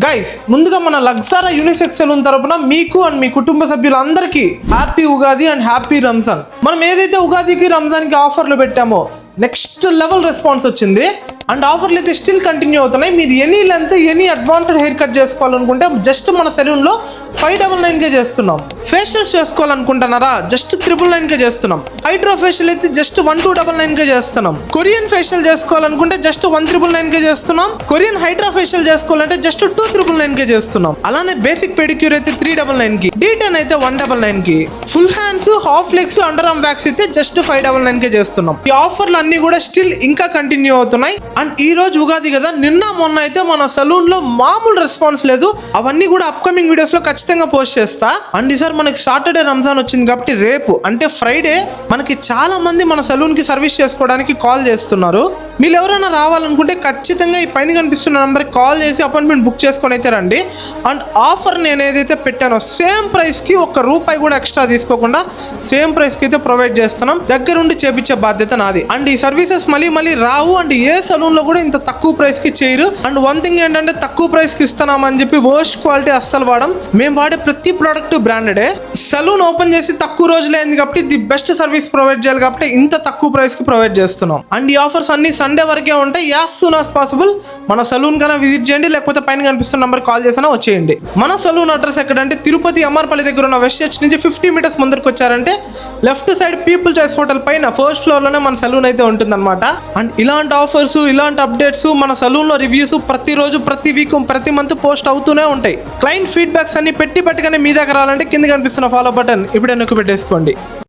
Guys ముందుగా మన లగ్జారా unisex salon తరపున మీకు అండ్ మీ కుటుంబ సభ్యులందరికీ happy Ugadi and happy Ramzan. మనం ఏదైతే ఉగాదికి రంజాన్కి ఆఫర్లు పెట్టామో నెక్స్ట్ లెవెల్ రెస్పాన్స్ వచ్చింది అండ్ ఆఫర్లు అయితే స్టిల్ కంటిన్యూ అవుతున్నాయి. మీరు any length any advanced hair cut చేసుకోవాలనుకుంటే జస్ట్ మన సెలూన్లో 599కే చేస్తున్నాం. ఫేషియల్స్ చేసుకోవాలనుకుంటున్నారా జస్ట్ 999కే చేస్తున్నాం. హైడ్రో ఫేషియల్ అయితే జస్ట్ 1299కే చేస్తున్నాం. కొరియన్ ఫేషియల్ చేసుకోవాలనుకుంటే జస్ట్ 1999కే చేస్తున్నాం. కొరియన్ హైడ్రో ఫేషియల్ చేసుకోవాలంటే జస్ట్ 2999కే చేస్తున్నాం. అలానే బేసిక్ పెడిక్యూర్ అయితే 399కి, డీటెన్ అయితే 199కి, full hands half legs under arm wax అయితే జస్ట్ 599కే చేస్తున్నాం. ఈ ఆఫర్లు అన్ని కూడా స్టిల్ ఇంకా కంటిన్యూ అవుతున్నాయి. అండ్ ఈ రోజు ఉగాది కదా, నిన్న మొన్న అయితే మన సలూన్ లో మామూలు రెస్పాన్స్ లేదు. అవన్నీ కూడా అప్కమింగ్ వీడియోస్ లో ఖచ్చితంగా పోస్ట్ చేస్తా. అండ్ ఈసారి మనకి సాటర్డే రంజాన్ వచ్చింది కాబట్టి రేపు అంటే ఫ్రైడే మనకి చాలా మంది మన సలూన్ కి సర్వీస్ చేసుకోవడానికి కాల్ చేస్తున్నారు. మీరు ఎవరైనా రావాలనుకుంటే ఖచ్చితంగా ఈ పైన కనిపిస్తున్న నెంబర్కి కాల్ చేసి అపాయింట్మెంట్ బుక్ చేసుకొని అయితే రండి. అండ్ ఆఫర్ నేను ఏదైతే పెట్టానో సేమ్ ప్రైస్కి ₹1 కూడా ఎక్స్ట్రా తీసుకోకుండా సేమ్ ప్రైస్కి అయితే ప్రొవైడ్ చేస్తున్నాం. దగ్గరుండి చేపించే బాధ్యత నాది. అండ్ ఈ సర్వీసెస్ మళ్ళీ రావు. అండ్ ఏ సలూన్లో కూడా ఇంత తక్కువ ప్రైస్కి చేయరు. అండ్ వన్ థింగ్ ఏంటంటే తక్కువ ప్రైస్కి ఇస్తున్నామని చెప్పి వర్స్ట్ క్వాలిటీ అస్సలు వాడడం. మేము వాడే ప్రతి ప్రోడక్ట్ బ్రాండెడే. సలూన్ ఓపెన్ చేసి తక్కువ రోజులు అయింది కాబట్టి ది బెస్ట్ సర్వీస్ ప్రొవైడ్ చేయాలి కాబట్టి ఇంత తక్కువ ప్రైస్కి ప్రొవైడ్ చేస్తున్నాం. అండ్ ఈ ఆఫర్స్ అన్ని సండే వరకే ఉంటాయి. యాజ్ సూన్ యాజ్ పాసిబుల్ మన సలూన్ కన్నా విజిట్ చేయండి, లేకపోతే పైన కనిపిస్తున్న నెంబర్ కాల్ చేసినా వచ్చేయండి. మన సలూన్ అడ్రస్ ఎక్కడంటే తిరుపతి అమర్పల్లి దగ్గర ఉన్న వెస్ట్ చర్చ్ నుంచి 50 మీటర్స్ ముందరికి వచ్చారంటే left side people choice hotel పైన ఫస్ట్ ఫ్లోర్ లోనే మన సలూన్ అయితే ఉంటుందన్నమాట. అండ్ ఇలాంటి ఆఫర్స్ ఇలాంటి అప్డేట్స్ మన సలూన్ లో రివ్యూస్ ప్రతిరోజు ప్రతి వీక్ ప్రతి మంత్ పోస్ట్ అవుతూనే ఉంటాయి. క్లయింట్ ఫీడ్బ్యాక్స్ అన్ని పెట్టగానే మీ దగ్గర రావాలంటే కింద కనిపిస్తున్న ఫాలో బటన్ ఇప్పుడే నొక్కి పెట్టేసుకోండి.